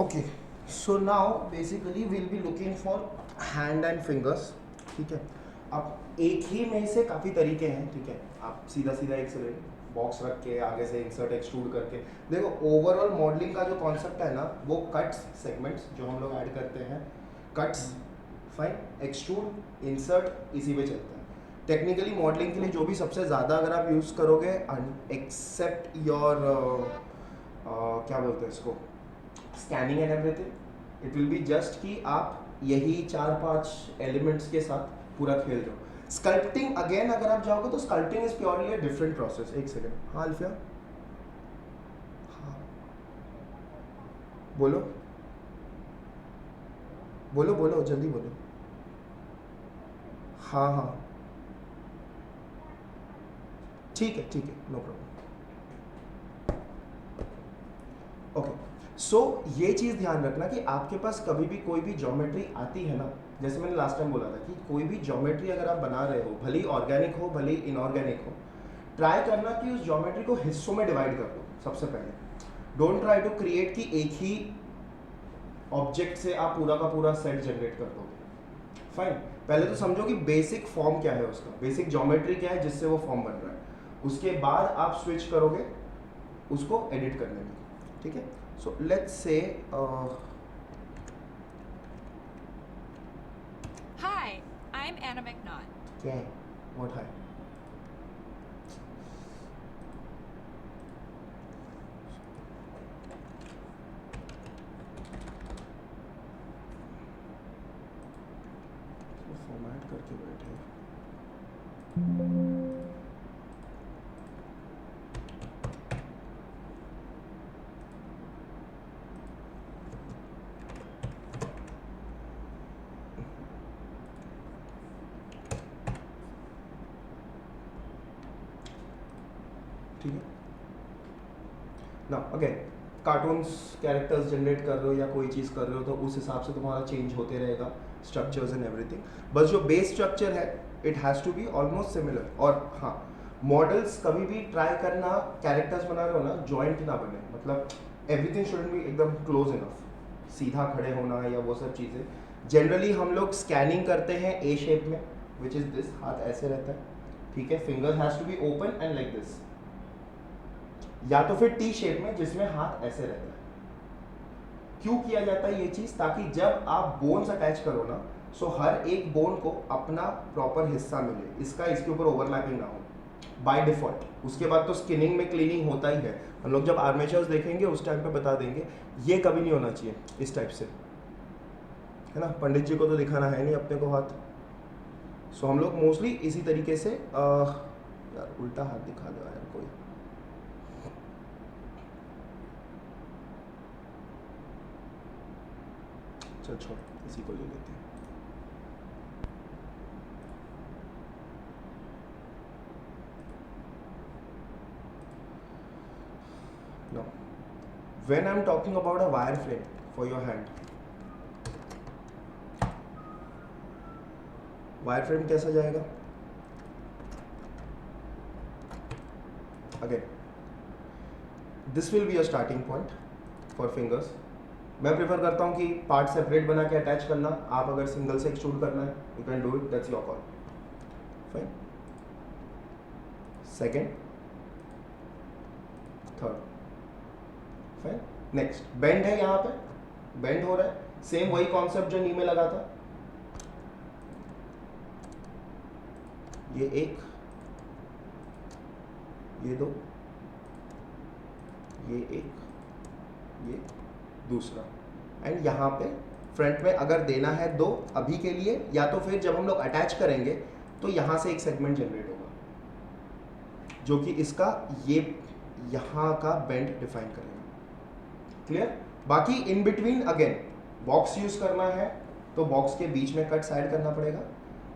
Okay, so now basically will be looking for hand and fingers. ठीक है, अब एक ही में से काफ़ी तरीके हैं. ठीक है, आप सीधा सीधा एक से बॉक्स रख के आगे से इंसर्ट एक्सट्रूड करके देखो. ओवरऑल मॉडलिंग का जो कॉन्सेप्ट है ना, वो कट्स सेगमेंट्स जो हम लोग ऐड करते हैं, कट्स फाइन, एक्सट्रूड, इंसर्ट, इसी पे चलता है. टेक्निकली मॉडलिंग के लिए जो भी सबसे ज़्यादा अगर आप यूज़ करोगे, एक्सेप्ट योर क्या बोलते हैं इसको, scanning and everything, it will be just कि आप यही 4-5 एलिमेंट्स के साथ पूरा खेल रहे हो. स्कल्पटिंग अगेन अगर आप जाओगे तो sculpting is purely a different process. एक सेकेंड. हाँ अल्फिया, हाँ बोलो बोलो बोलो जल्दी बोलो. हाँ हाँ ठीक है, नो प्रॉब्लम. ओके, सो ये चीज़ ध्यान रखना कि आपके पास कभी भी कोई भी ज्योमेट्री आती है ना, जैसे मैंने लास्ट टाइम बोला था कि कोई भी ज्योमेट्री अगर आप बना रहे हो, भले ही ऑर्गेनिक हो भले ही इनऑर्गेनिक हो, ट्राई करना कि उस ज्योमेट्री को हिस्सों में डिवाइड कर दो सबसे पहले. डोंट ट्राई टू क्रिएट कि एक ही ऑब्जेक्ट से आप पूरा का पूरा सेट जनरेट कर दोगे. फाइन, पहले तो समझो कि बेसिक फॉर्म क्या है उसका, बेसिक ज्योमेट्री क्या है जिससे वो फॉर्म बन रहा है. उसके बाद आप स्विच करोगे उसको एडिट करने में. ठीक है, so let's say Hi, I'm Anna McNaught. क्या है व्हाट है. फॉर्मेट करके बैठे. ठीक है ना. अगेन कार्टून्स कैरेक्टर्स जनरेट कर रहे हो या कोई चीज़ कर रहे हो तो उस हिसाब से तुम्हारा चेंज होते रहेगा स्ट्रक्चर्स एंड एवरीथिंग. बस जो बेस स्ट्रक्चर है it has to be almost similar. और हाँ, मॉडल्स कभी भी ट्राई करना, कैरेक्टर्स बना रहे हो ना, जॉइंट ना बने. मतलब एवरीथिंग शुडंट बी एकदम क्लोज इनफ, सीधा खड़े होना या वो सब चीज़ें. जनरली हम लोग स्कैनिंग करते हैं ए शेप में, विच इज़ दिस. हाथ ऐसे रहता है. ठीक है, finger has to be open and like this, या तो फिर टी शेप में जिसमें हाथ ऐसे रहता है. क्यों किया जाता है ये चीज, ताकि जब आप बोन्स अटैच करो ना, सो हर एक बोन को अपना प्रॉपर हिस्सा मिले, इसका इसके ऊपर ओवरलैपिंग ना हो बाय डिफॉल्ट. उसके बाद तो स्किनिंग में क्लीनिंग होता ही है. हम लोग जब आर्मेचर्स देखेंगे उस टाइम पे बता देंगे. ये कभी नहीं होना चाहिए इस टाइप से, है ना. पंडित जी को तो दिखाना है नहीं अपने को हाथ. सो हम लोग मोस्टली इसी तरीके से यार उल्टा हाथ दिखा दो यार कोई. चल छोड़, इसी को ले लेते हैं. Now, when I'm talking about a wireframe for your hand, wireframe कैसा जाएगा? Again, this will be a starting point for fingers. मैं प्रेफर करता हूँ कि पार्ट सेपरेट बना के अटैच करना. आप अगर सिंगल से एक्सट्रूड करना है you can do it, that's your call. Fine. Second, third, fine. Next bend है, यहाँ पे बेंड हो रहा है. सेम वही कॉन्सेप्ट जो नी में लगा था. ये एक, ये दो, ये एक, ये दूसरा. एंड यहाँ पे फ्रंट में अगर देना है दो अभी के लिए, या तो फिर जब हम लोग अटैच करेंगे तो यहाँ से एक सेगमेंट जनरेट होगा जो कि इसका ये यहाँ का बेंड डिफाइन करेगा. क्लियर. बाकी in between again box use करना है तो बॉक्स के बीच में कट्स ऐड करना पड़ेगा.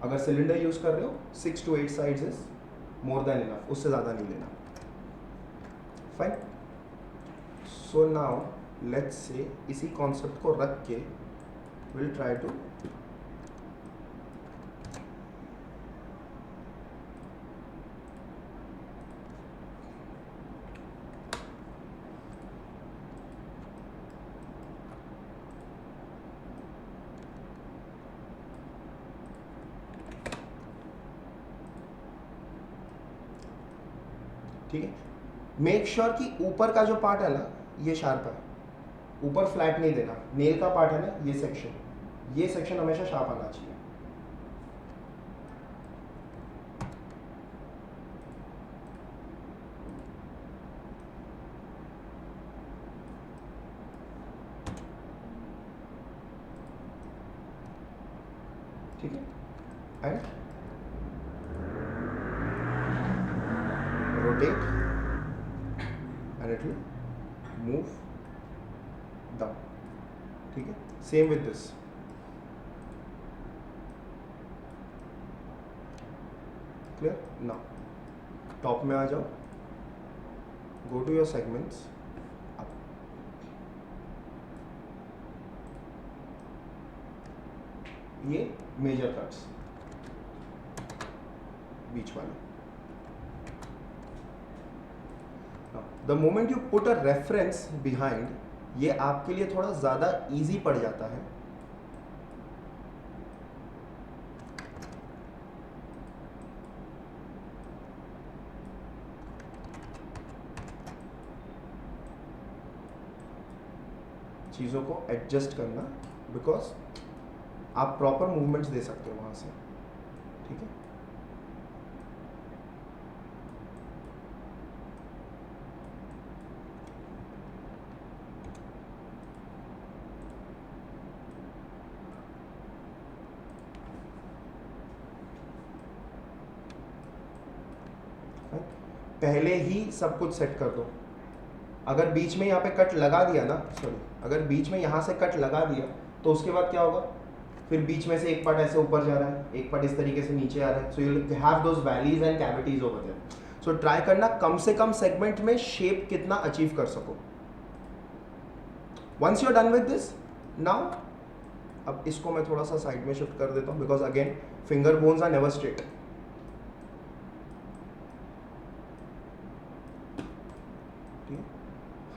अगर सिलेंडर यूज कर रहे हो 6 to 8 sides is more than enough, उससे ज़्यादा नहीं लेना. Fine. So now let's say इसी कॉन्सेप्ट को रख के विल ट्राई टू ठीक है, मेक श्योर कि ऊपर का जो पार्ट है ना ये शार्प है, ऊपर फ्लैट नहीं देना। नेल का पार्ट है ना ये सेक्शन हमेशा शार्प आना चाहिए। ठीक है, and rotate and it will move down. ठीक है, same with this. Clear? Now top में आ जाओ, गो टू योर सेगमेंट्स, ये मेजर कट्स बीच वाले। The moment you put a reference behind, ये आपके लिए थोड़ा ज़्यादा इजी पड़ जाता है। चीज़ों को एडजस्ट करना, बिकॉज आप प्रॉपर मूवमेंट्स दे सकते हो वहाँ से। ठीक है, पहले ही सब कुछ सेट कर दो। अगर बीच में यहाँ पे कट लगा दिया ना, सॉरी, अगर बीच में यहाँ से कट लगा दिया तो उसके बाद क्या होगा, फिर बीच में से एक पार्ट ऐसे ऊपर जा रहा है, एक पार्ट इस तरीके से नीचे आ रहा है। So you have those valleys and cavities over there. So try करना कम से कम सेगमेंट में शेप कितना अचीव कर सको। Once you are done with this, now अब इसको मैं थोड़ा सा साइड में शिफ्ट कर देता हूँ, because again finger bones are never straight.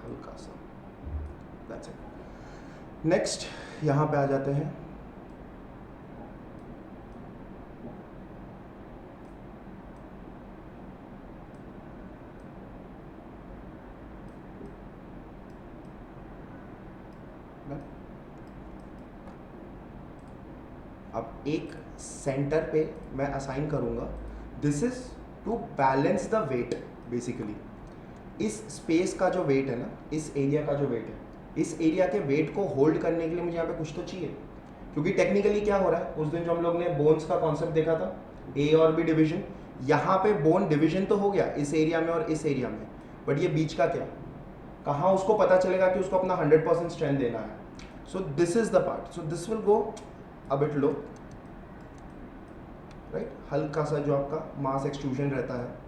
हल्का सा, दैट्स इट। नेक्स्ट यहाँ पे आ जाते हैं, अब एक सेंटर पे मैं असाइन करूंगा। This is to balance the weight. Basically इस स्पेस का जो वेट है ना, इस एरिया का जो वेट है, इस एरिया के वेट को होल्ड करने के लिए मुझे यहाँ पे कुछ तो चाहिए। क्योंकि टेक्निकली क्या हो रहा है, उस दिन जो हम लोग ने बोन्स का कॉन्सेप्ट देखा था, ए और बी डिवीजन, यहाँ पे बोन डिवीजन तो हो गया इस एरिया में और इस एरिया में, बट ये बीच का क्या, कहाँ उसको पता चलेगा कि उसको अपना 100% स्ट्रेंथ देना है। So this is the part, so this will go a bit low, right. हल्का सा जो आपका मास एक्सट्रूजन रहता है,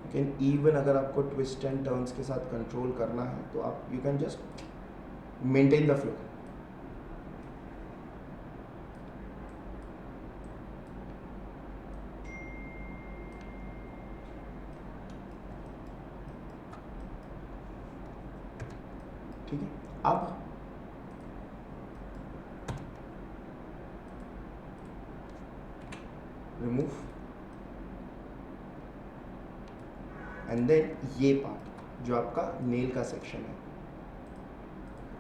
लेकिन इवन अगर आपको ट्विस्ट एंड टर्न्स के साथ कंट्रोल करना है तो आप you can just maintain the flow. ठीक है, अब रिमूव एंड देन ये पार्ट जो आपका नेल का सेक्शन है।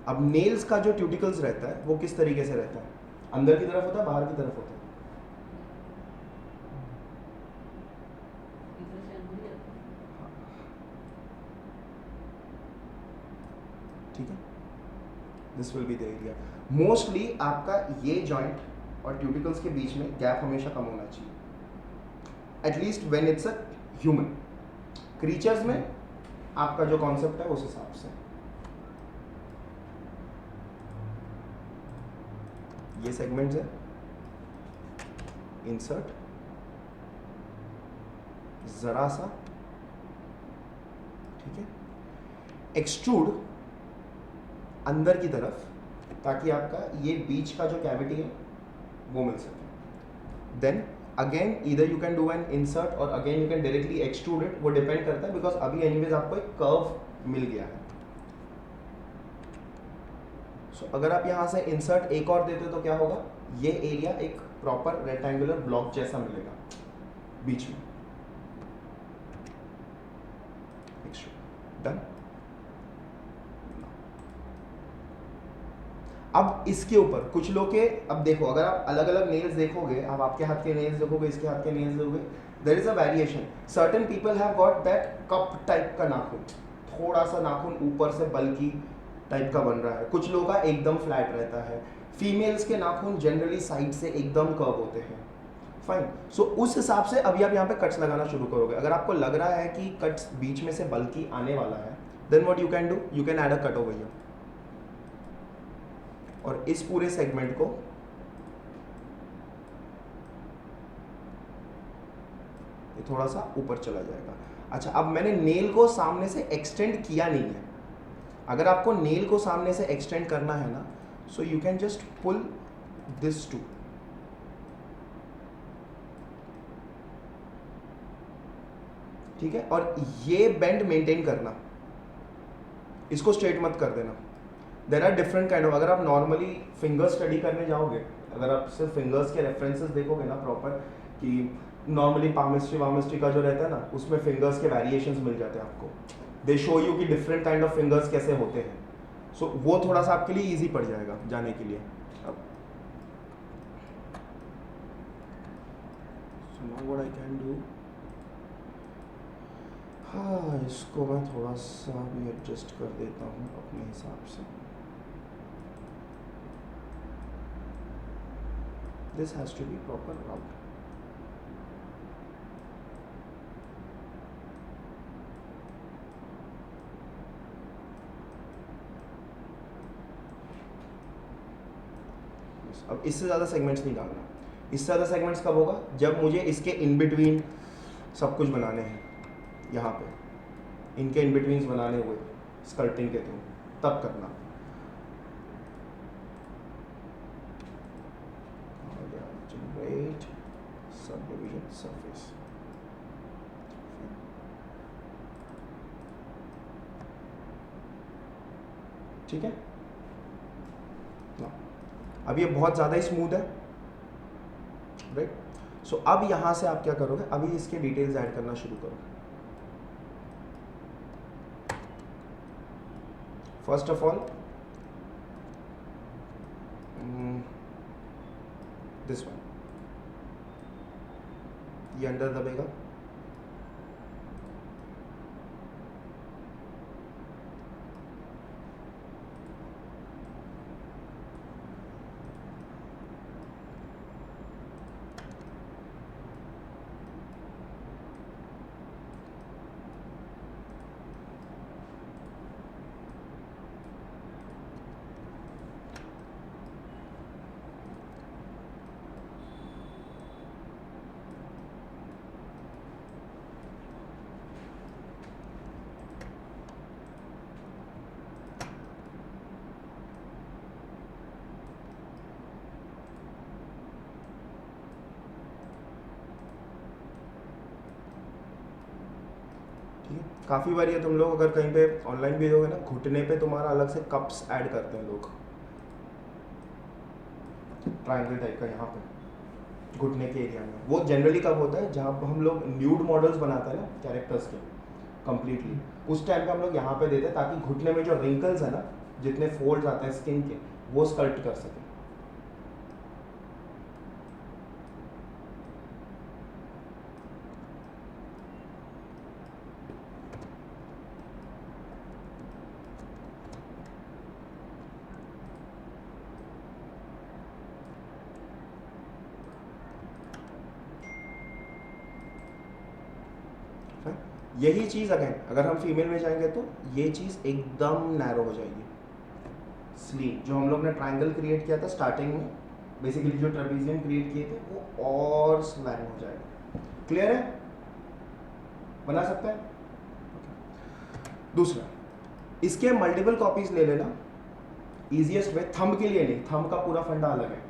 अब नेल्स का जो ट्यूटिकल्स रहता है वो किस तरीके से रहता है, अंदर की तरफ होता है, बाहर की तरफ होता है? ठीक है, this will be the area. Mostly आपका ये जॉइंट और ट्यूटिकल्स के बीच में गैप हमेशा कम होना चाहिए, at least when it's a human. Creatures में आपका जो कॉन्सेप्ट है उस हिसाब से। ये सेगमेंट्स है, इंसर्ट जरा सा, ठीक है, एक्सट्रूड अंदर की तरफ, ताकि आपका ये बीच का जो कैविटी है वो मिल सके। Then again either you can do an insert or again you can directly extrude it, वो डिपेंड करता है बिकॉज अभी एनीवेज आपको एक कर्व मिल गया है. सो अगर आप यहाँ से इंसर्ट एक और देते तो क्या होगा, ये एरिया एक प्रॉपर रेक्टेंगुलर ब्लॉक जैसा मिलेगा बीच में. डन. अब इसके ऊपर कुछ लोग के, अब देखो अगर आप अलग अलग नेल्स देखोगे, आप आपके हाथ के नेल्स देखोगे, इसके हाथ के नेल्स देखोगे, there is a variation. Certain people have got that cup type का नाखून, थोड़ा सा नाखून ऊपर से बल्कि टाइप का बन रहा है. कुछ लोगों का एकदम फ्लैट रहता है. फीमेल्स के नाखून जनरली साइड से एकदम कर्व होते हैं. फाइन. सो उस हिसाब से अभी आप यहाँ पे कट्स लगाना शुरू करोगे. अगर आपको लग रहा है कि कट्स बीच में से बल्कि आने वाला है, then what you can do, you can add a cut over here और इस पूरे सेगमेंट को ये थोड़ा सा ऊपर चला जाएगा. अच्छा, अब मैंने नेल को सामने से एक्सटेंड किया नहीं है. अगर आपको नेल को सामने से एक्सटेंड करना है ना, so you can just pull this too. ठीक है, और ये बेंड मेंटेन करना, इसको स्ट्रेट मत कर देना. There are different kind of, अगर आप नॉर्मली फिंगर स्टडी करने जाओगे, अगर आप सिर्फ फिंगर्स के रेफरेंसेस देखोगे ना प्रॉपर, कि नॉर्मली पामिस्ट्री वामिस्ट्री का जो रहता है ना, उसमें फिंगर्स के वेरिएशंस मिल जाते हैं आपको. दे शो यू कि डिफरेंट काइंड ऑफ फिंगर्स कैसे होते हैं. सो वो थोड़ा सा आपके लिए ईजी पड़ जाएगा जाने के लिए. अब so now what I can do, हाँ इसको मैं थोड़ा सा भी एडजस्ट कर देता हूँ अपने हिसाब से. This has to be proper round. अब इससे ज़्यादा सेगमेंट्स नहीं डालना. इससे ज़्यादा सेगमेंट्स कब होगा, जब मुझे इसके इन बिटवीन सब कुछ बनाने हैं. यहाँ पे इनके इन बिटवीन्स बनाने हुए स्कल्पटिंग के थ्रू, तब करना. Generate sub division surface. ठीक है ना. अब ये बहुत ज़्यादा ही स्मूथ है, राइट. सो अब यहाँ से आप क्या करोगे, अभी इसके डिटेल्स ऐड करना शुरू करो. First of all this one, ये अंडर दबेगा. काफ़ी बार ये तुम लोग अगर कहीं पे ऑनलाइन भी दोगे ना, घुटने पे तुम्हारा अलग से कप्स ऐड करते हैं लोग, ट्रायंगल टाइप का यहाँ पे घुटने के एरिया में. वो जनरली कब होता है, जहाँ हम लोग न्यूड मॉडल्स बनाते हैं ना कैरेक्टर्स के कम्प्लीटली, उस टाइम पे हम लोग यहाँ पे देते हैं ताकि घुटने में जो रिंकल्स है ना, जितने फोल्ड्स आते हैं स्किन के, वो स्कल्प्ट कर सकें. यही चीज़ अगर हम फीमेल में जाएंगे तो ये चीज़ एकदम नैरो हो जाएगी. स्लीव जो हम लोग ने ट्रायंगल क्रिएट किया था स्टार्टिंग में, बेसिकली जो ट्रेपेजियम क्रिएट किए थे, वो और स्लैंग हो जाएगा. क्लियर है, बना सकते हैं. दूसरा, इसके मल्टीपल कॉपीज ले लेना. इजीएस्ट वे, थंब के लिए नहीं, थंब का पूरा फंडा अलग है.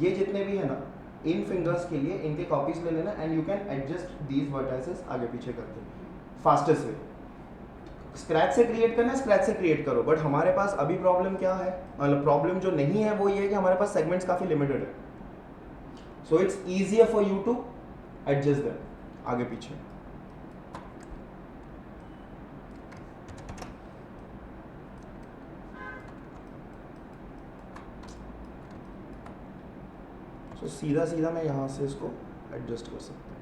ये जितने भी है ना, इन फिंगर्स के लिए इनके कॉपीज ले लेना and you can adjust these vertices आगे पीछे करके फास्टेस्ट वे। स्क्रैच से क्रिएट करना है, स्क्रैच से क्रिएट करो, बट हमारे पास अभी प्रॉब्लम क्या है, मतलब प्रॉब्लम जो नहीं है वो ये है कि हमारे पास सेगमेंट्स काफी लिमिटेड है, so it's easier for you to adjust that आगे पीछे। सो सीधा सीधा मैं यहां से इसको एडजस्ट कर सकता हूँ।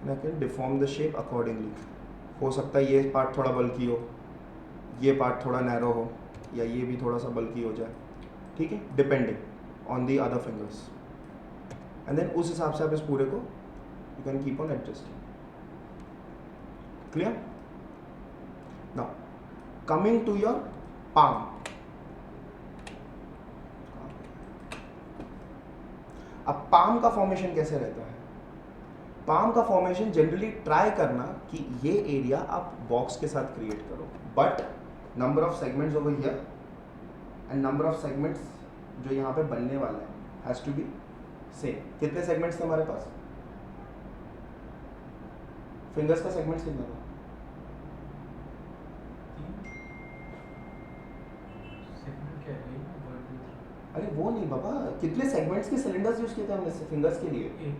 I can deform the shape accordingly. हो सकता है ये पार्ट थोड़ा बल्की हो, ये पार्ट थोड़ा नैरो हो, या ये भी थोड़ा सा बल्की हो जाए, ठीक है, depending on the other fingers, and then उस हिसाब से आप इस पूरे को you can keep on adjusting. Clear? Now coming to your palm. अब पाम का फॉर्मेशन कैसे रहता है? पाम का फॉर्मेशन जनरली ट्राई करना कि ये एरिया आप बॉक्स के साथ क्रिएट करो, but number of segments over here and number of segments जो यहाँ पे बनने वाला है हैज टू बी सेम। कितने सेगमेंट्स थे हमारे पास? फिंगर्स का सेगमेंट्स कितना था? अरे वो नहीं बाबा, कितने सेगमेंट्स के सिलेंडर्स यूज किए थे हमने फिंगर्स के लिए?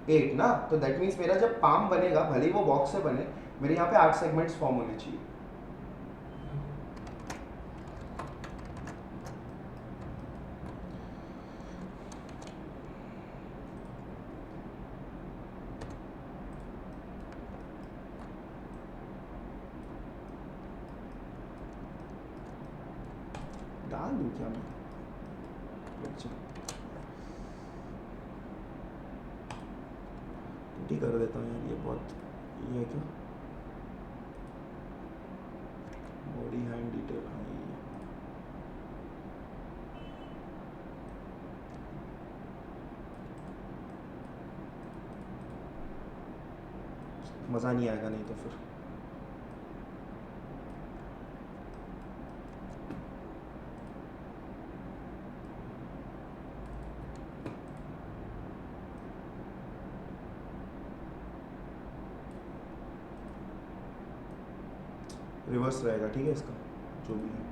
8 ना, तो दैट मीन्स मेरा जब पाम बनेगा, भले ही वो बॉक्स से बने, मेरे यहाँ पे 8 सेगमेंट्स फॉर्म होने चाहिए। डाल दूँ क्या मैं? अच्छा ठीक कर देता हूँ यार, ये बहुत ये है क्या, बॉडी हैंड डिटेल, हाँ ये मज़ा नहीं आएगा नहीं तो फिर। रिवर्स रहेगा, ठीक है, इसका जो भी है।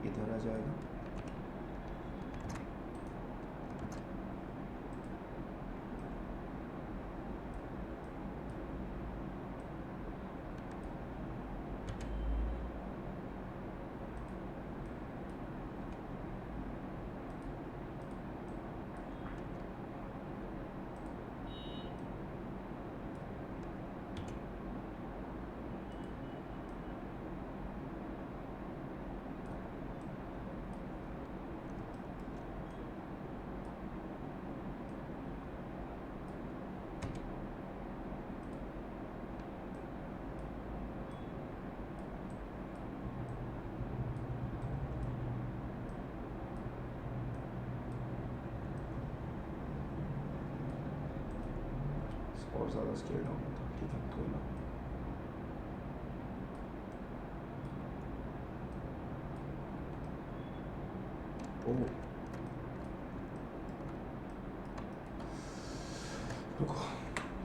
इधर आ जाएगा, और ज़्यादा स्केल डाउन होता, ठीक है, कोई ना। ओह रुको,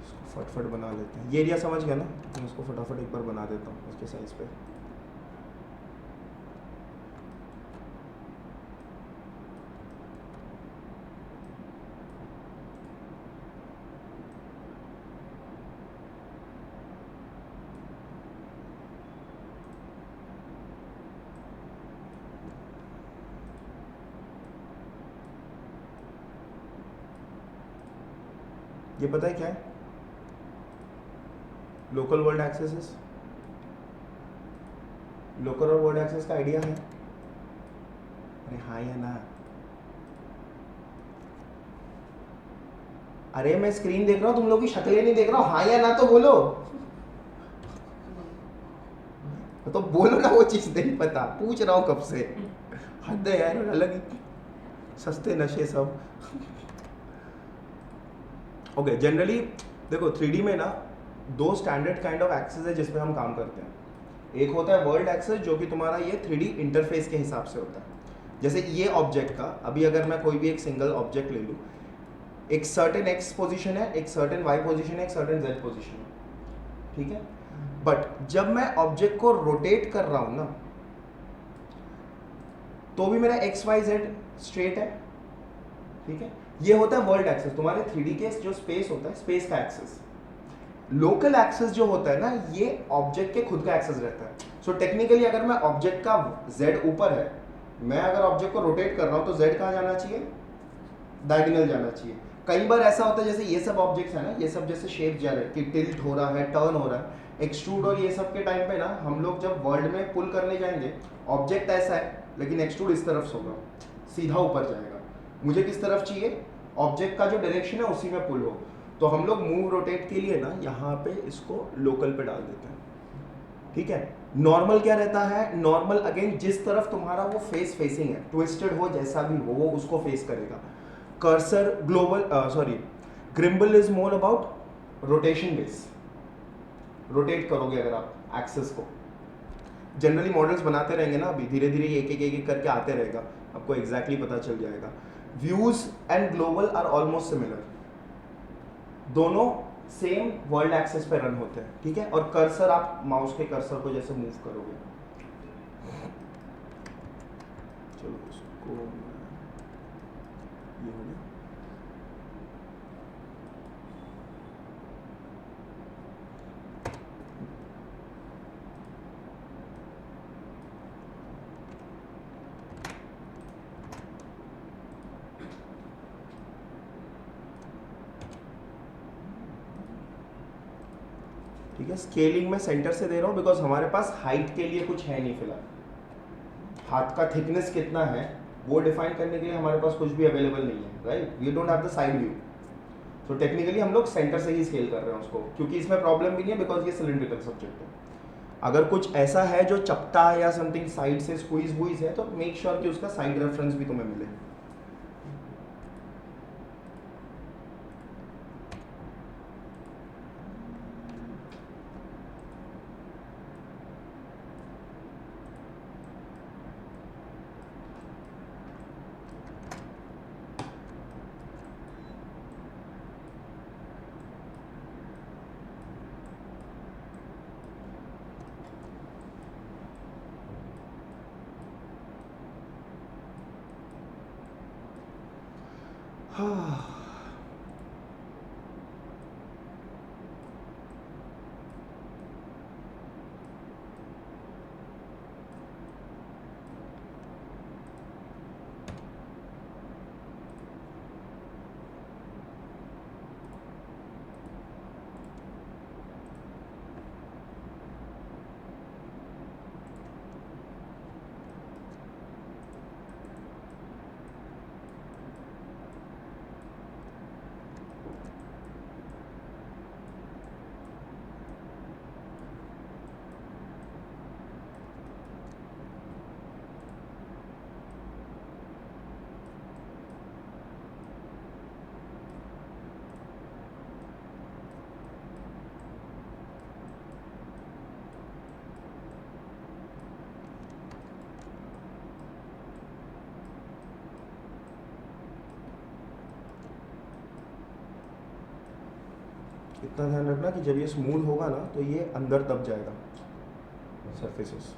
इसको फटफट बना लेते हैं, ये एरिया समझ गया ना, मैं इसको फटाफट एक बार बना देता हूँ उसके साइज पे। ये पता है क्या है? लोकल वर्ल्ड एक्सेस, लोकल और वर्ल्ड एक्सेस का आइडिया है? अरे हाँ या ना? अरे मैं स्क्रीन देख रहा हूँ, तुम लोग की शक्लें नहीं देख रहा हूँ, हाँ या ना तो बोलो। तो बोलो ना, वो चीज़ नहीं पता, पूछ रहा हूँ कब से। हद है यार, अलग ही सस्ते नशे सब। ओके, जनरली देखो 3D में ना दो स्टैंडर्ड काइंड ऑफ एक्सेस है जिसमें हम काम करते हैं। एक होता है वर्ल्ड एक्सेस, जो कि तुम्हारा ये 3D इंटरफेस के हिसाब से होता है। जैसे ये ऑब्जेक्ट का, अभी अगर मैं कोई भी एक सिंगल ऑब्जेक्ट ले लूँ, एक सर्टेन एक्स पोजीशन है, एक सर्टेन वाई पोजीशन है, एक सर्टेन जेड पोजीशन है, ठीक है? बट जब मैं ऑब्जेक्ट को रोटेट कर रहा हूं ना, तो भी मेरा एक्स वाई जेड स्ट्रेट है, ठीक है? ये होता है वर्ल्ड एक्सेस, तुम्हारे 3D के जो स्पेस होता है, स्पेस का एक्सेस। लोकल एक्सेस जो होता है ना, ये ऑब्जेक्ट के खुद का एक्सेस रहता है। सो टेक्निकली अगर मैं ऑब्जेक्ट का जेड ऊपर है, मैं अगर ऑब्जेक्ट को रोटेट कर रहा हूं तो जेड कहाँ जाना चाहिए? डायगोनल जाना चाहिए। कई बार ऐसा होता है, जैसे ये सब ऑब्जेक्ट्स है ना, ये सब जैसे शेप जा रहे हैं कि टिल्ट हो रहा है, टर्न हो रहा है, एक्सट्रूड और ये सब के टाइम पे ना हम लोग जब वर्ल्ड में पुल करने जाएंगे, ऑब्जेक्ट ऐसा है लेकिन एक्सट्रूड इस तरफ से होगा, सीधा ऊपर जाएगा। मुझे किस तरफ चाहिए? ऑब्जेक्ट का जो डायरेक्शन है उसी में पुल हो। तो हम लोग मूव रोटेट के लिए ना यहाँ पे इसको लोकल पे डाल देते हैं, ठीक है? नॉर्मल क्या रहता है? नॉर्मल अगेन जिस तरफ तुम्हारा वो फेस फेसिंग है, ट्विस्टेड हो जैसा भी हो, वो उसको फेस करेगा। Cursor gimbal is more about rotation base, rotate करोगे अगर आप एक्सेस को। जनरली मॉडल्स बनाते रहेंगे ना, अभी धीरे धीरे एक करके आते रहेगा, आपको एग्जैक्टली पता चल जाएगा। Views and global are almost similar, दोनों सेम वर्ल्ड एक्सेस पे रन होते हैं, ठीक है? और कर्सर, आप माउस के कर्सर को जैसे मूव करोगे, चलो इसको ये हो गया। ठीक है, स्केलिंग में सेंटर से दे रहा हूँ बिकॉज हमारे पास हाइट के लिए कुछ है नहीं फिलहाल। हाथ का थिकनेस कितना है वो डिफाइन करने के लिए हमारे पास कुछ भी अवेलेबल नहीं है, right? We don't have the side view. तो टेक्निकली हम लोग सेंटर से ही स्केल कर रहे हैं उसको, क्योंकि इसमें प्रॉब्लम भी नहीं है बिकॉज ये सिलिंड्रिकल सब्जेक्ट है। अगर कुछ ऐसा है जो चपटा है या समथिंग साइड से स्क्वीज वुईज है, तो मेक श्योर कि उसका साइड रेफरेंस भी तुम्हें मिले। इतना ध्यान रखना कि जब ये स्मूथ होगा ना तो ये अंदर दब जाएगा सरफेसेस।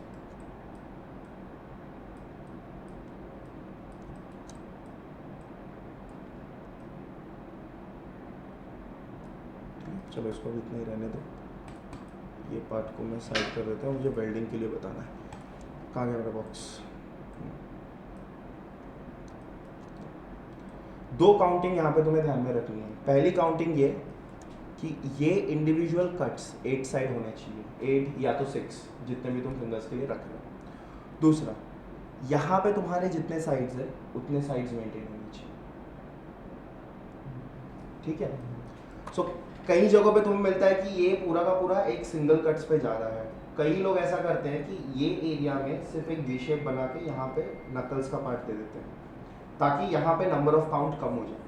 चलो इसको भी इतना ही रहने दो, ये पार्ट को मैं साइड कर देता हूँ, मुझे वेल्डिंग के लिए बताना है। कहाँ गया मेरा बॉक्स? दो काउंटिंग यहाँ पे तुम्हें ध्यान में रखनी है। पहली काउंटिंग ये कि ये इंडिविजुअल कट्स 8 साइड होने चाहिए, 8 या तो 6, जितने भी तुम फिंगर्स के लिए रख रहे हो। दूसरा, यहाँ पे तुम्हारे जितने साइड्स है उतने साइड्स मेंटेन होनी चाहिए, ठीक है। सो कई जगहों पे तुम्हें मिलता है कि ये पूरा का पूरा एक सिंगल कट्स पे जा रहा है। कई लोग ऐसा करते हैं कि ये एरिया में सिर्फ एक वी शेप बना के यहाँ पे नकल्स का पार्ट दे देते हैं, ताकि यहाँ पे नंबर ऑफ काउंट कम हो जाए।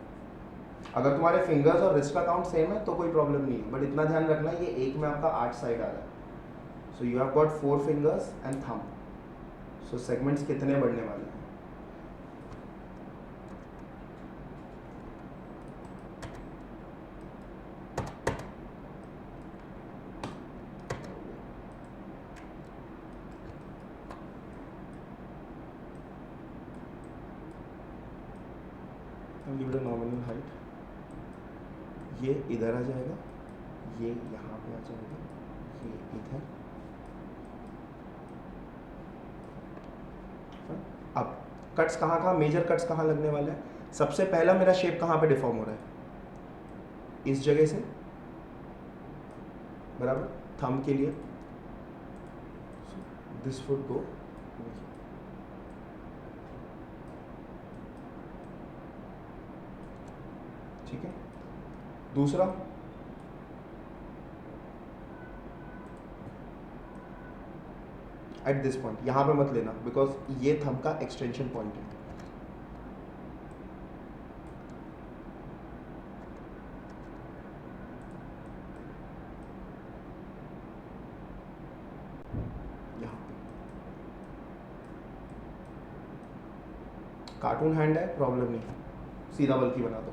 अगर तुम्हारे फिंगर्स और रिस्ट का काउंट सेम है तो कोई प्रॉब्लम नहीं है, बट इतना ध्यान रखना ये एक में आपका 8 साइड आ रहा है। So you have got 4 fingers and thumb. So segments कितने बढ़ने वाले हैं? Give it a nominal height. ये इधर आ जाएगा, ये यहाँ पे आ जाएगा, ये इधर। अब कट्स कहाँ मेजर कट्स कहाँ लगने वाले हैं? सबसे पहला मेरा शेप कहाँ पे डिफॉर्म हो रहा है? इस जगह से, बराबर, थंब के लिए दिस वुड गो, ठीक है। दूसरा, एट दिस पॉइंट, यहां पे मत लेना बिकॉज ये थंब का एक्सटेंशन पॉइंट है। यहां पे कार्टून हैंड है, प्रॉब्लम नहीं, सीधा बल्कि बना दो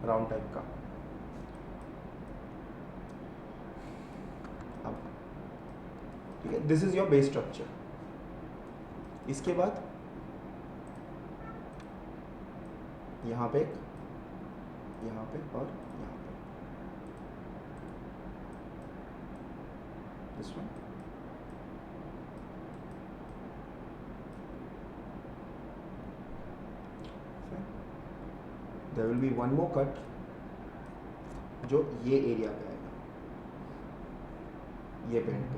राउंड टाइप का। अब ठीक है, this is your base structure. इसके बाद यहाँ पे एक, यहाँ पे और यहाँ पे, this one. There will be one more cut जो ये एरिया पे आएगा, ये बेंड पे।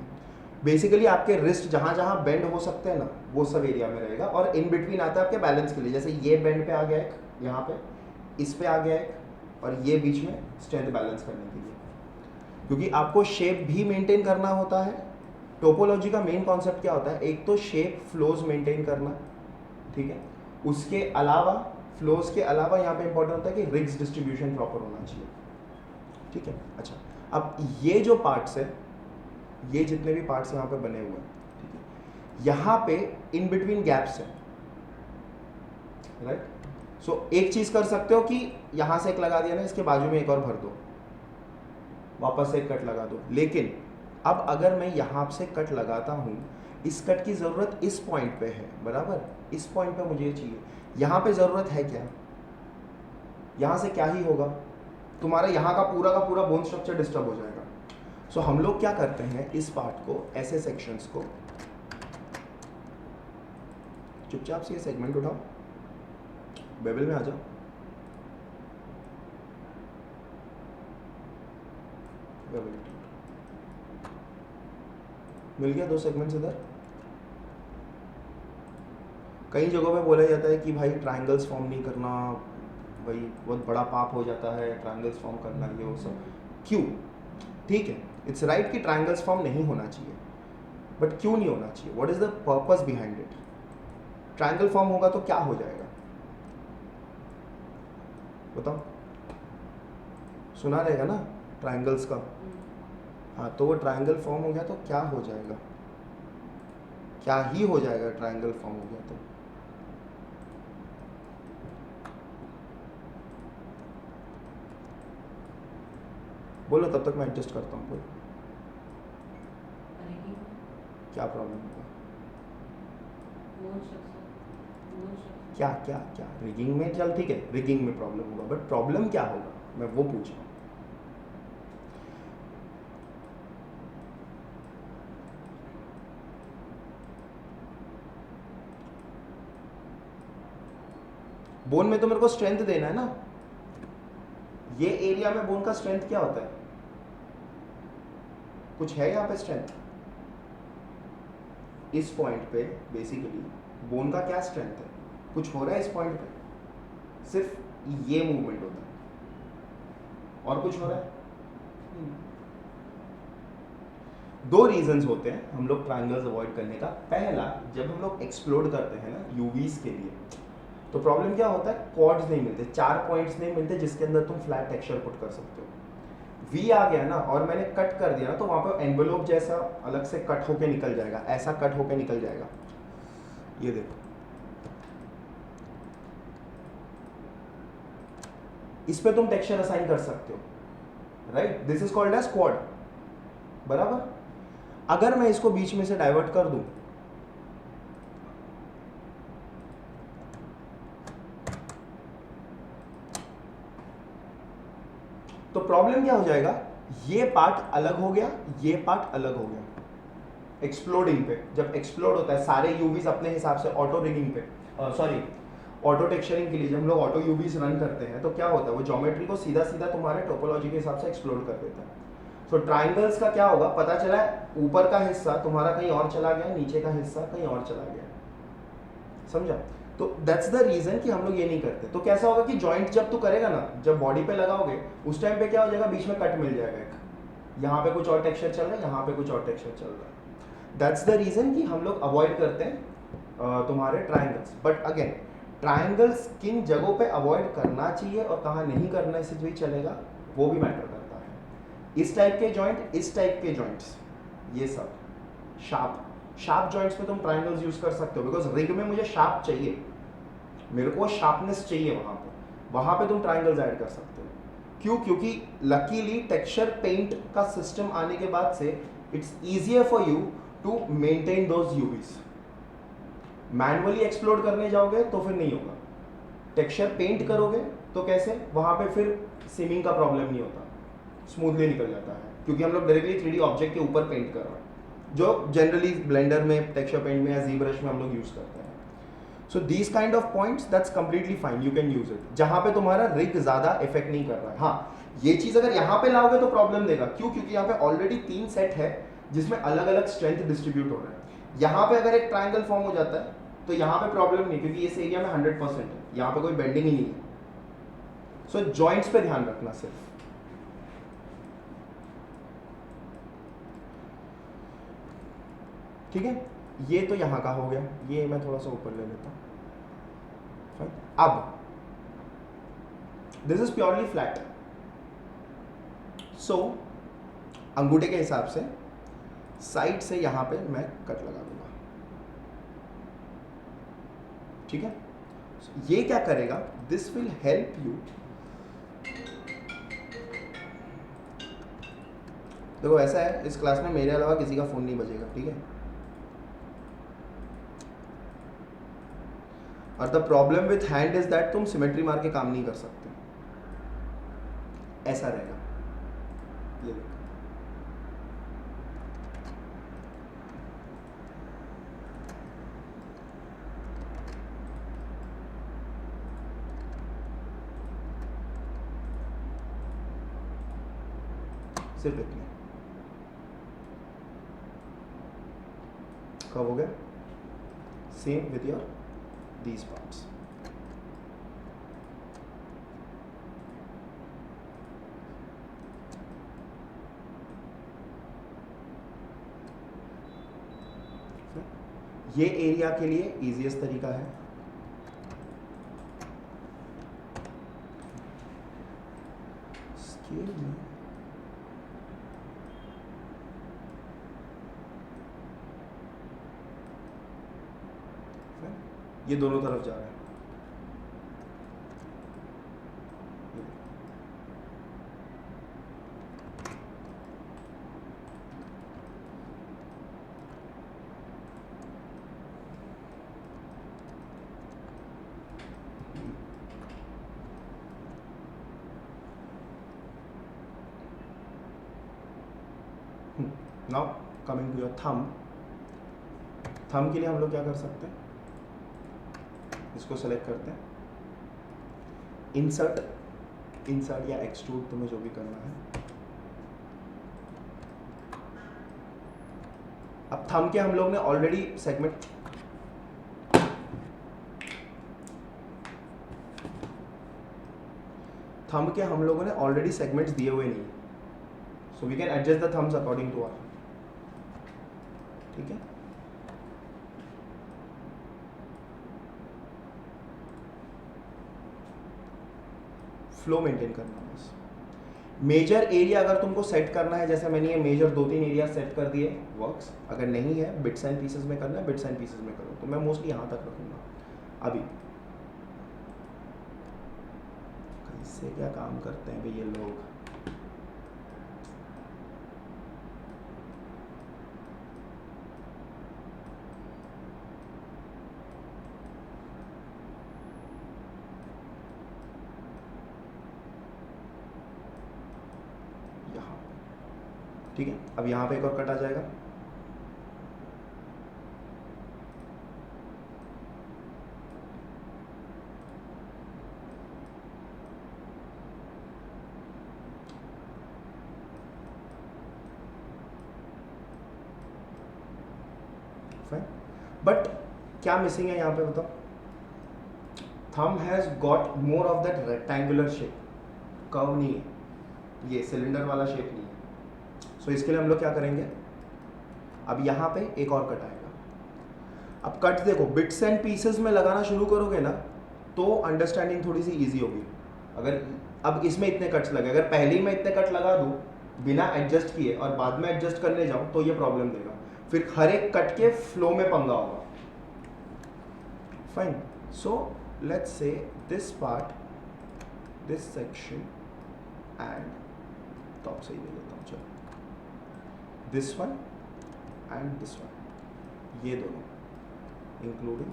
बेसिकली आपके रिस्ट जहां जहां बेंड हो सकते हैं ना, वो सब एरिया में रहेगा, और इन बिटवीन आता है आपके बैलेंस के लिए। जैसे ये बेंड पे आ गया एक, यहाँ पे इस पे आ गया एक, और ये बीच में स्ट्रेंथ बैलेंस करने के लिए, क्योंकि आपको शेप भी मेंटेन करना होता है। टोपोलॉजी का मेन कॉन्सेप्ट क्या होता है? एक तो शेप फ्लोज मेंटेन करना, ठीक है, उसके अलावा फ्लोज के अलावा यहाँ पे इंपॉर्टेंट होता है कि रिग्स डिस्ट्रीब्यूशन प्रॉपर होना चाहिए, ठीक है। अच्छा, अब ये जो पार्ट्स है, ये जितने भी पार्ट्स यहाँ पे बने हुए हैं, ठीक है, यहाँ पे इन बिटवीन गैप्स हैं, राइट। सो एक चीज कर सकते हो कि यहाँ से एक लगा दिया ना, इसके बाजू में एक और भर दो, वापस से एक कट लगा दो। लेकिन अब अगर मैं यहाँ से कट लगाता हूँ, इस कट की ज़रूरत इस पॉइंट पे है, बराबर, इस पॉइंट पे मुझे चाहिए। यहाँ पे ज़रूरत है क्या? यहाँ से क्या ही होगा, तुम्हारा यहाँ का पूरा बोन स्ट्रक्चर डिस्टर्ब हो जाएगा। सो हम लोग क्या करते हैं, इस पार्ट को, ऐसे सेक्शंस को चुपचाप से ये सेगमेंट उठाओ, बेबल में आ जाओ, मिल गया 2 सेगमेंट्स इधर। कई जगहों पे बोला जाता है कि भाई ट्रायंगल्स फॉर्म नहीं करना, भाई बहुत बड़ा पाप हो जाता है ट्रायंगल्स फॉर्म करना, ये वो सब। क्यों? ठीक है, इट्स राइट कि ट्रायंगल्स फॉर्म नहीं होना चाहिए, बट क्यों नहीं होना चाहिए? What is the purpose behind it? Triangle form होगा तो क्या हो जाएगा, बताओ? सुना रहेगा ना ट्रायंगल्स का। हाँ, तो वो ट्रायंगल फॉर्म हो गया तो क्या हो जाएगा? क्या ही हो जाएगा ट्रायंगल फॉर्म हो गया तो? बोलो, तब तक मैं एडजस्ट करता हूँ। कोई क्या प्रॉब्लम होगा? क्या क्या क्या रिगिंग में? चल ठीक है, रिगिंग में प्रॉब्लम होगा, बट प्रॉब्लम क्या होगा, मैं वो पूछ रहा हूँ। बोन में तो मेरे को स्ट्रेंथ देना है ना। ये एरिया में बोन का स्ट्रेंथ क्या होता है? कुछ है यहाँ पे स्ट्रेंथ? इस पॉइंट पे बेसिकली बोन का क्या स्ट्रेंथ है? कुछ हो रहा है इस पॉइंट पे? सिर्फ ये मूवमेंट होता है और कुछ हो रहा है? दो रीजंस होते हैं हम लोग ट्रायंगल्स अवॉइड करने का। पहला, जब हम लोग एक्सप्लोर करते हैं ना यूवीज के लिए, तो प्रॉब्लम क्या होता है, कॉर्ड्स नहीं मिलते, 4 पॉइंट्स नहीं मिलते जिसके अंदर तुम फ्लैट टेक्सचर पुट कर सकते हो। वी आ गया ना और मैंने कट कर दिया ना, तो वहां पे एनवेलोप जैसा अलग से कट होके निकल जाएगा, ऐसा कट होके निकल जाएगा। ये देखो, इस पे तुम टेक्सचर असाइन कर सकते हो, right? This is called edge quad, बराबर। अगर मैं इसको बीच में से डाइवर्ट कर दूं, तो प्रॉब्लम क्या हो जाएगा, ये पार्ट अलग हो गया, ये पार्ट अलग हो गया। एक्सप्लोडिंग पे जब एक्सप्लोड होता है, सारे यूवीज अपने हिसाब से ऑटो रिगिंग पे, सॉरी ऑटो टेक्सचरिंग के लिए जब हम लोग ऑटो यूवीज रन करते हैं तो क्या होता है, वो ज्योमेट्री को सीधा सीधा तुम्हारे टोपोलॉजी के हिसाब से एक्सप्लोड कर देता है। सो ट्राइंगल्स का क्या होगा, पता चला है ऊपर का हिस्सा तुम्हारा कहीं और चला गया, नीचे का हिस्सा कहीं और चला गया, समझा? तो दैट्स द रीजन कि हम लोग ये नहीं करते। तो कैसा होगा कि जॉइंट जब तू करेगा ना, जब बॉडी पे लगाओगे उस टाइम पे क्या हो जाएगा, बीच में कट मिल जाएगा एक, यहाँ पे कुछ और टेक्सचर चल रहा है, यहाँ पे कुछ और टेक्सचर चल रहा है। दैट्स द रीजन कि हम लोग अवॉइड करते हैं तुम्हारे ट्राइंगल्स। बट अगेन, ट्राइंगल्स किन जगहों पे अवॉइड करना चाहिए और कहाँ नहीं करना, इससे भी चलेगा, वो भी मैटर करता है। इस टाइप के जॉइंट, इस टाइप के जॉइंट्स, ये सब शार्प जॉइंट्स पे तुम ट्राइंगल्स यूज कर सकते हो, बिकॉज रिग में मुझे शार्प चाहिए, मेरे को शार्पनेस चाहिए वहां पे तुम ट्राइंगल्स ऐड कर सकते हो। क्यों? क्योंकि लकीली टेक्सचर पेंट का सिस्टम आने के बाद से it's easier for you to maintain those UVs. Manually explore करने जाओगे तो फिर नहीं होगा, टेक्सचर पेंट करोगे तो कैसे, वहां पे फिर सिमिंग का प्रॉब्लम नहीं होता, स्मूथली निकल जाता है, क्योंकि हम लोग डायरेक्टली 3D ऑब्जेक्ट के ऊपर पेंट कर रहे हैं, जो जनरली ब्लेंडर में, टेक्सचर पेंट में या जी ब्रश में हम लोग यूज करते हैं। So these kind of points, that's completely fine, you can use it, जहां पे तुम्हारा रिग ज्यादा इफेक्ट नहीं कर रहा है। हाँ, ये चीज अगर यहाँ पे लाओगे तो प्रॉब्लम देगा। क्यों? क्योंकि यहाँ पे ऑलरेडी 3 सेट है जिसमें अलग अलग स्ट्रेंथ डिस्ट्रीब्यूट हो रहा है। यहाँ पे अगर एक ट्राइंगल फॉर्म हो जाता है तो यहाँ पे प्रॉब्लम नहीं, क्योंकि इस एरिया में 100% है, यहाँ पे कोई बेंडिंग ही नहीं है। सो जॉइंट्स पे ध्यान रखना सिर्फ, ठीक है? ये तो यहाँ का हो गया, ये मैं थोड़ा सा ऊपर ले लेता हूँ। अब दिस इज प्योरली फ्लैट, सो अंगूठे के हिसाब से साइड से यहाँ पे मैं कट लगा दूंगा, ठीक है? ये क्या करेगा, दिस विल हेल्प यू। देखो ऐसा है, इस क्लास में मेरे अलावा किसी का फोन नहीं बजेगा, ठीक है? और the problem with hand is that तुम सिमेट्री मार के काम नहीं कर सकते, ऐसा रहेगा। ये देखो, सिर्फ इतनी, कब हो गया? Same with your these parts. ये एरिया के लिए इजीएस्ट तरीका है, स्केल में ये दोनों तरफ जा रहा है, now coming to your thumb के लिए हम लोग क्या कर सकते हैं, इसको सेलेक्ट करते हैं, इंसर्ट या एक्सट्रूड, तुम्हें जो भी करना है, अब थंब के हम लोग ने ऑलरेडी सेगमेंट, थंब के हम लोगों ने ऑलरेडी सेगमेंट्स दिए हुए नहीं, so we can adjust the thumbs according to our, ठीक है। फ्लो मेंटेन करना बस। मेजर एरिया अगर तुमको सेट करना है, जैसे मैंने ये मेजर 2-3 एरिया सेट कर दिए, वर्क्स। अगर नहीं है, बिट्स एंड पीसेस में करना है, बिट्स एंड पीसेस में करो, तो मैं मोस्टली यहाँ तक रखूँगा। अभी कैसे क्या काम करते हैं भाई ये लोग, यहाँ, ठीक है। अब यहाँ पे एक और कट आ जाएगा, बट क्या मिसिंग है यहाँ पे बताओ। Thumb has got more of that rectangular shape, curve नहीं है, ये सिलेंडर वाला शेप नहीं है। सो इसके लिए हम लोग क्या करेंगे, अब यहाँ पे एक और कट आएगा। अब कट देखो, बिट्स एंड पीसेस में लगाना शुरू करोगे ना तो अंडरस्टैंडिंग थोड़ी सी इजी होगी। अगर अब इसमें इतने कट्स लगे, अगर पहले ही मैं इतने कट लगा दूँ बिना एडजस्ट किए और बाद में एडजस्ट करने जाऊँ तो ये प्रॉब्लम देगा, फिर हर एक कट के फ्लो में पंगा होगा। Fine, so let's say this part, this section and top से ही ले लेता हूँ, चलो this one and this one, ये दोनों इंक्लूडिंग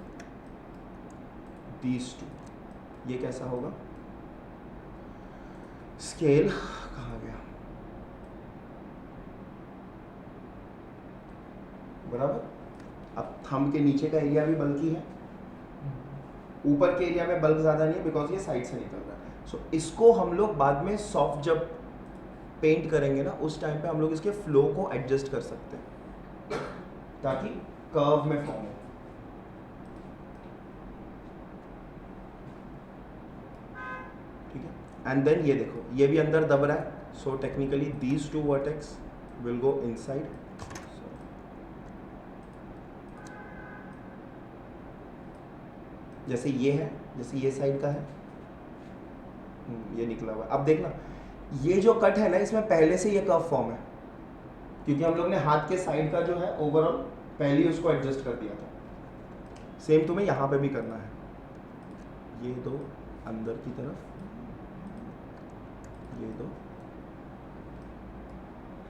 दीज टू, ये कैसा होगा, स्केल कहाँ गया, बराबर। अब थंब के नीचे का एरिया भी बल्कि है, ऊपर के एरिया में बल्क ज़्यादा नहीं है बिकॉज ये साइड से निकल रहा है। सो इसको हम लोग बाद में सॉफ्ट जब पेंट करेंगे ना, उस टाइम पे हम लोग इसके फ्लो को एडजस्ट कर सकते हैं ताकि कर्व में फॉर्म हो। ठीक है, एंड देन ये देखो, ये भी अंदर दब रहा है, so technically these two vertex will go inside. जैसे ये है, जैसे ये साइड का है, ये निकला हुआ है। अब देखना, ये जो कट है ना, इसमें पहले से ये कर्व फॉर्म है क्योंकि हम लोग ने हाथ के साइड का जो है ओवरऑल पहले ही उसको एडजस्ट कर दिया था। सेम तुम्हें यहाँ पे भी करना है, ये दो अंदर की तरफ, ये दो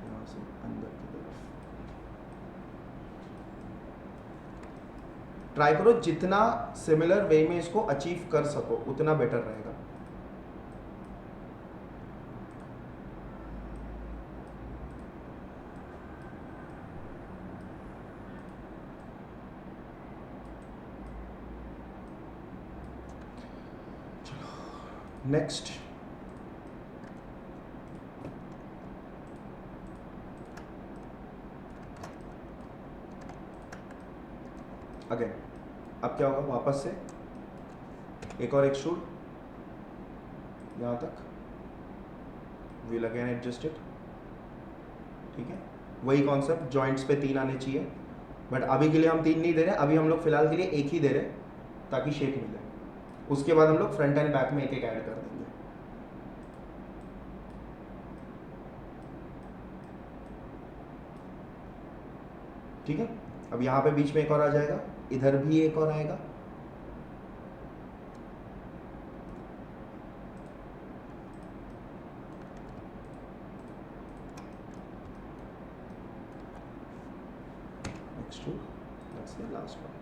यहाँ से अंदर की तरफ। ट्राई करो जितना सिमिलर वे में इसको अचीव कर सको उतना बेटर रहेगा। चलो नेक्स्ट, अगेन अब क्या होगा, वापस से एक और एक्सट्रूड यहाँ तक, विल अगेन एडजस्ट इट। ठीक है, वही कॉन्सेप्ट, जॉइंट्स पे 3 आने चाहिए, बट अभी के लिए हम 3 नहीं दे रहे, अभी हम लोग फिलहाल के लिए एक ही दे रहे ताकि शेप मिले। उसके बाद हम लोग फ्रंट एंड बैक में एक एक ऐड कर देंगे। ठीक है, अब यहाँ पे बीच में एक और आ जाएगा, इधर भी एक और आएगा, next two, that's the last one.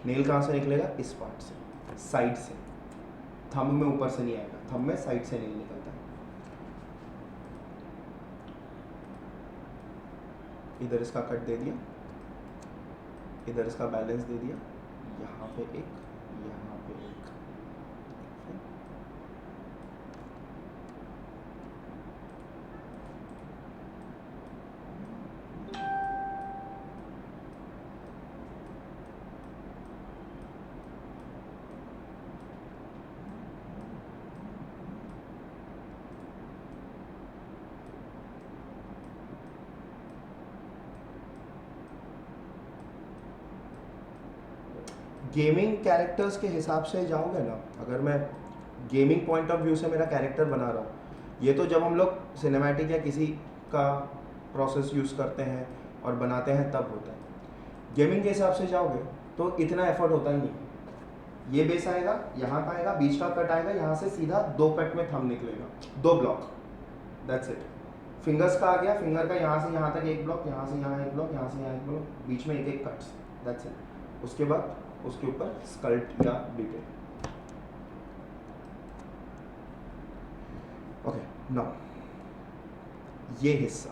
Nail कहाँ से निकलेगा, इस पार्ट से, साइड से, थंब में ऊपर से नहीं आएगा, थंब में साइड से नेल निकलता है। इधर इसका कट दे दिया, इधर इसका बैलेंस दे दिया, यहाँ पे एक, यहाँ पे एक, गेमिंग कैरेक्टर्स के हिसाब से जाओगे ना, अगर मैं गेमिंग पॉइंट ऑफ व्यू से मेरा कैरेक्टर बना रहा हूँ, ये तो जब हम लोग सिनेमैटिक या किसी का प्रोसेस यूज़ करते हैं और बनाते हैं तब होता है। गेमिंग के हिसाब से जाओगे तो इतना एफर्ट होता ही नहीं। ये बेस आएगा, यहाँ का आएगा, बीच का कट आएगा, यहाँ से सीधा 2 कट में थंब निकलेगा, 2 ब्लॉक, दैट्स इट। फिंगर्स का आ गया, फिंगर का यहाँ से यहाँ तक 1 ब्लॉक, यहाँ से यहाँ 1 ब्लॉक, यहाँ से यहाँ 1 ब्लॉक, बीच में 1-1 कट्स, दैट्स इट। उसके बाद उसके ऊपर स्कल्प्ट या डिटेल। ओके, नाउ ये हिस्सा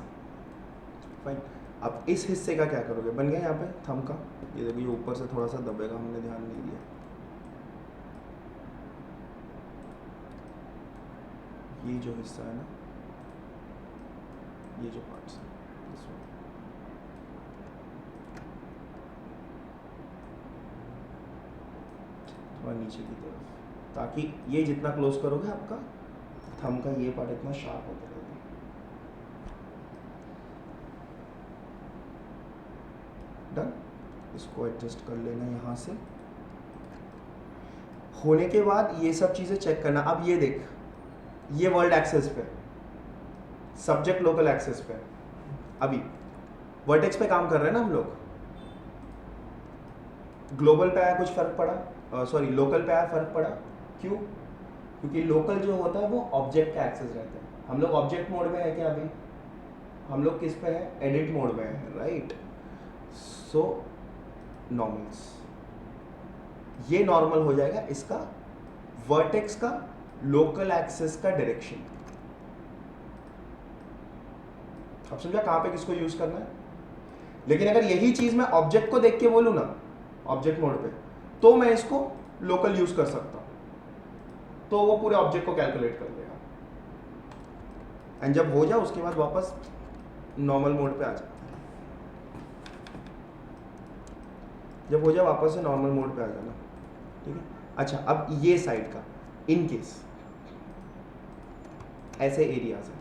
फाइन। अब इस हिस्से का क्या करोगे? बन गया यहाँ पे थंब का, ये देखिए ऊपर से थोड़ा सा दबेगा, हमने ध्यान नहीं दिया। ये जो हिस्सा है ना, ये जो पार्ट्स है, थोड़ा नीचे की तरफ, ताकि ये जितना क्लोज करोगे आपका थंब का ये पार्ट इतना शार्प होता रहेगा। डन। इसको एडजस्ट कर लेना यहाँ से। होने के बाद ये सब चीज़ें चेक करना। अब ये देख, ये वर्ल्ड एक्सेस पे, सब्जेक्ट लोकल एक्सेस पे, अभी वर्टेक्स पे काम कर रहे हैं ना हम लोग। ग्लोबल पे आया कुछ फर्क पड़ा, सॉरी लोकल पे आया फर्क पड़ा। क्यों? क्योंकि लोकल जो होता है वो ऑब्जेक्ट का एक्सेस रहता है। हम लोग ऑब्जेक्ट मोड में है क्या अभी? हम लोग किस पे है? एडिट मोड में है, राइट। सो नॉर्मल्स, ये नॉर्मल हो जाएगा इसका वर्टेक्स का लोकल एक्सेस का डायरेक्शन। अब समझा कहां पे किसको यूज करना है। लेकिन अगर यही चीज मैं ऑब्जेक्ट को देख के बोलूं ना, ऑब्जेक्ट मोड पे, तो मैं इसको लोकल यूज कर सकता हूं, तो वो पूरे ऑब्जेक्ट को कैलकुलेट कर देगा। एंड जब हो जाए उसके बाद वापस नॉर्मल मोड पे आ जाए। जब हो जाए वापस से नॉर्मल मोड पे आ जाना, ठीक है। अच्छा, अब ये साइड का इन केस ऐसे एरियाज है,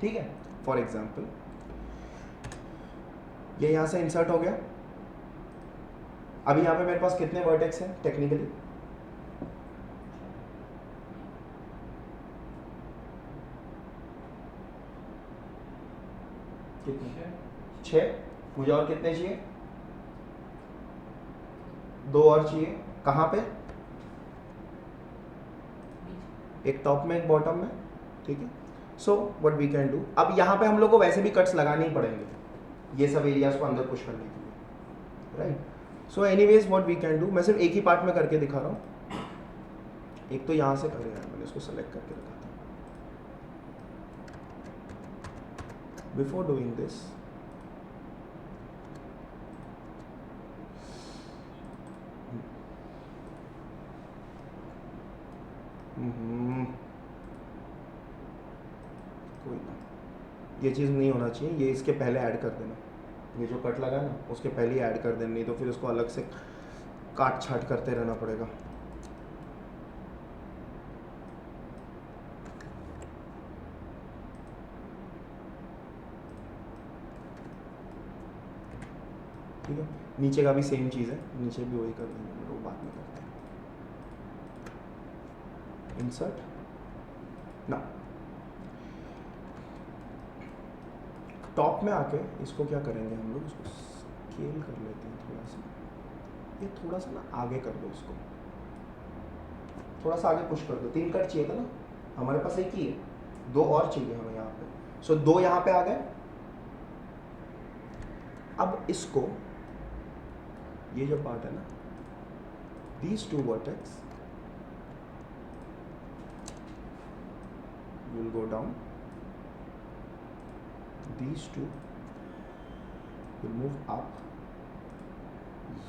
ठीक है। फॉर एग्जाम्पल ये यहां से इंसर्ट हो गया। अभी यहां पे मेरे पास कितने वर्टेक्स हैं टेक्निकली? कितने? 6। मुझे और कितने चाहिए? 2 और चाहिए। कहां पे? एक टॉप में, एक बॉटम में, ठीक है। So what we can do, अब यहाँ पे हम लोग को वैसे भी कट्स लगाने ही पड़ेंगे ये सब एरियाज को अंदर पुश करने के लिए, right. So anyways what we can do, मैं सिर्फ एक ही पार्ट में करके दिखा रहा हूँ। एक तो यहाँ से करे यार, मैंने इसको सेलेक्ट करके रखा था। बिफोर डूइंग दिस, कोई ना, ये चीज़ नहीं होना चाहिए, ये इसके पहले ऐड कर देना। ये जो कट लगा ना उसके पहले ही ऐड कर देना, नहीं तो फिर उसको अलग से काट छाट करते रहना पड़ेगा। ठीक है, नीचे का भी सेम चीज़ है, नीचे भी वही कर देंगे, वो बाद में करते हैं। इंसर्ट ना, टॉप में आके इसको क्या करेंगे हम लोग, इसको स्केल कर लेते हैं थोड़ा सा। ये थोड़ा सा ना आगे कर दो, इसको थोड़ा सा आगे पुश कर दो। 3 कट चाहिए था ना, हमारे पास एक ही है, 2 और चाहिए हमें यहाँ पे। सो 2 यहाँ पे आ गए। अब इसको, ये जो पार्ट है ना, these 2 vertex will go down, these 2 will move up,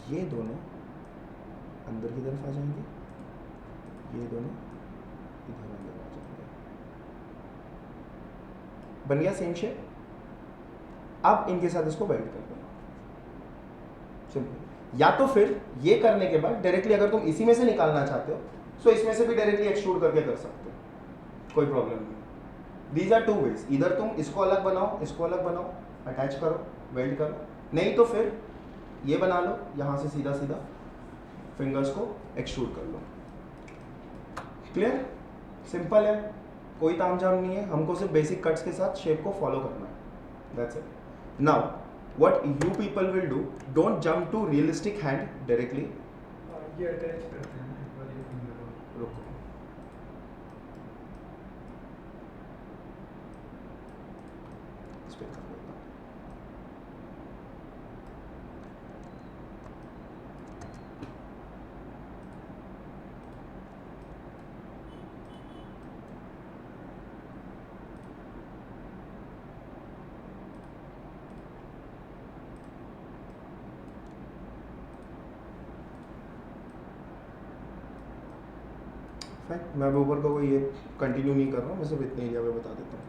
ये दोनों अंदर की तरफ आ जाएंगे, ये दोनों इधर अंदर आ जाएंगे। बन गया सेम शेप। अब इनके साथ इसको वेल्ड कर देना, सिंपल। या तो फिर ये करने के बाद डायरेक्टली अगर तुम इसी में से निकालना चाहते हो तो इसमें से भी डायरेक्टली एक्सट्रूड करके कर सकते हो, कोई प्रॉब्लम नहीं। दीज आर 2 वेज, इधर तुम इसको अलग बनाओ, इसको अलग बनाओ, अटैच करो, वेल्ड करो, नहीं तो फिर ये बना लो यहाँ से सीधा सीधा फिंगर्स को एक्सट्रूड कर लो। क्लियर? सिंपल है, कोई तामझाम नहीं है, हमको सिर्फ बेसिक कट्स के साथ शेप को फॉलो करना है, that's it. Now what you people will do, don't jump to realistic hand directly. ये अटैच करते हैं ना एक बार ये फिंगर को। रुको, इस पे कर लेता हूँ। फाइन, मैं अभी ऊपर का कोई ये कंटिन्यू नहीं कर रहा हूँ, मैं सिर्फ इतने एरिया पे बता देता हूँ।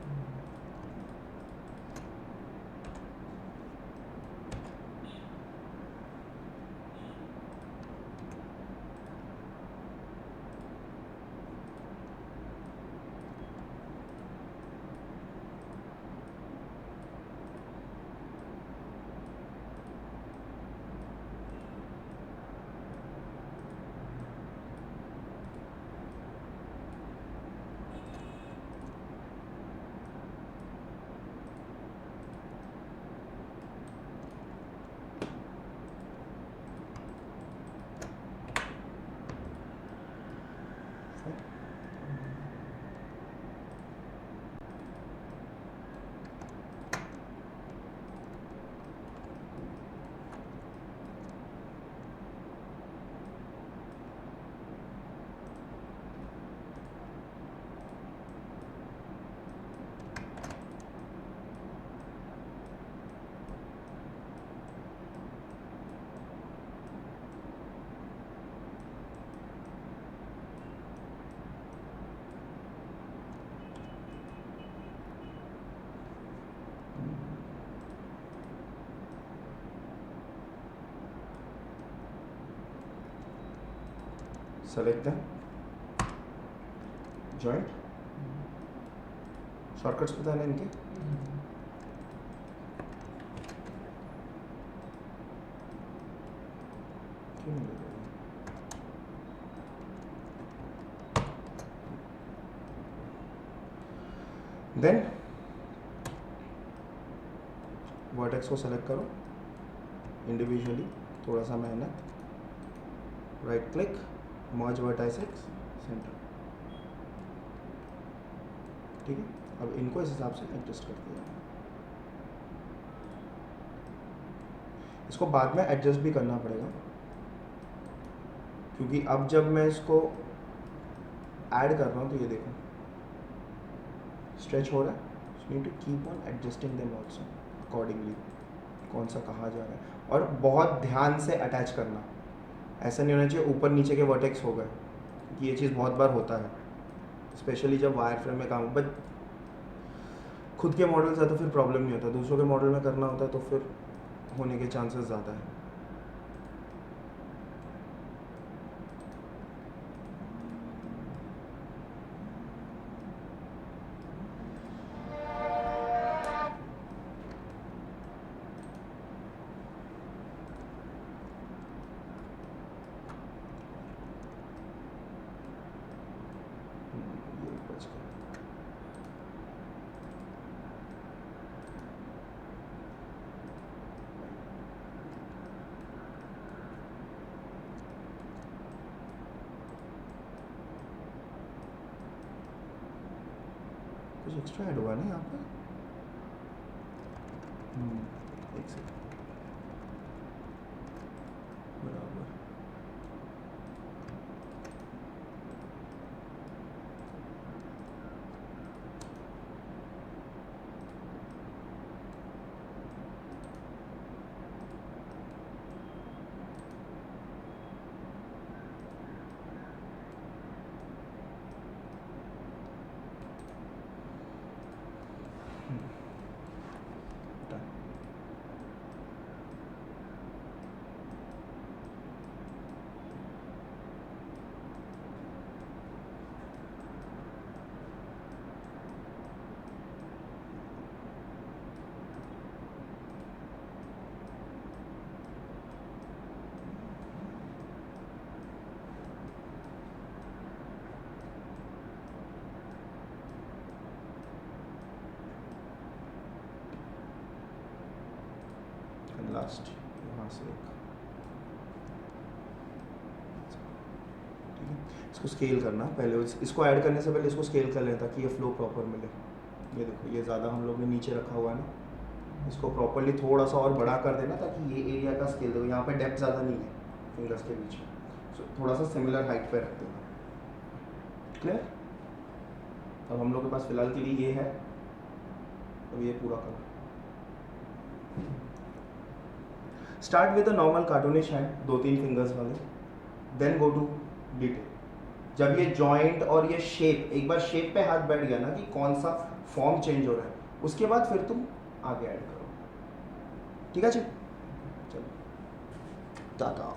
Select them, joint, शॉर्टकट्स पता है इनके। क्यों नहीं लग रहा? देन वर्टेक्स को सेलेक्ट करो इंडिविजुअली, थोड़ा सा मेहनत, राइट क्लिक, मर्ज वर्टाइसेस, सेंटर। ठीक है, अब इनको इस हिसाब से एडजस्ट करते हैं। इसको बाद में एडजस्ट भी करना पड़ेगा, क्योंकि अब जब मैं इसको ऐड कर रहा हूँ तो ये देखो स्ट्रेच हो रहा है, so need to keep on adjusting them also accordingly, कौन सा कहाँ जा रहा है। और बहुत ध्यान से अटैच करना, ऐसा नहीं होना चाहिए ऊपर नीचे के वर्टेक्स हो गए, क्योंकि ये चीज़ बहुत बार होता है, स्पेशली जब वायर फ्रेम में काम। बट खुद के मॉडल्स है तो फिर प्रॉब्लम नहीं होता, दूसरों के मॉडल में करना होता है तो फिर होने के चांसेस ज़्यादा है। ये बच गया। कुछ एक्स्ट्रा ऐड हुआ नहीं यहाँ पे? एक सेकंड, बराबर। Done. लास्ट यहाँ से एक, ठीक है। इसको स्केल करना पहले, इसको ऐड करने से पहले इसको स्केल कर लें ताकि ये फ्लो प्रॉपर मिले। ये देखो ये ज़्यादा हम लोग ने नीचे रखा हुआ है ना, इसको प्रॉपरली थोड़ा सा और बड़ा कर देना ताकि ये एरिया का स्केल देखो, यहाँ पे डेप्थ ज़्यादा नहीं है फिंगर्स के बीच में, सो थोड़ा सा सिमिलर हाइट पे रख देना। क्लियर? अब हम लोग के पास फिलहाल के लिए ये है, अब ये पूरा करो। Start with a normal cartoonish hand, 2-3 fingers वाले, देन गो टू डिटेल। जब ये जॉइंट और ये शेप, एक बार शेप पे हाथ बैठ गया ना कि कौन सा फॉर्म चेंज हो रहा है, उसके बाद फिर तुम आगे ऐड करो। ठीक है जी, चलो टाटा।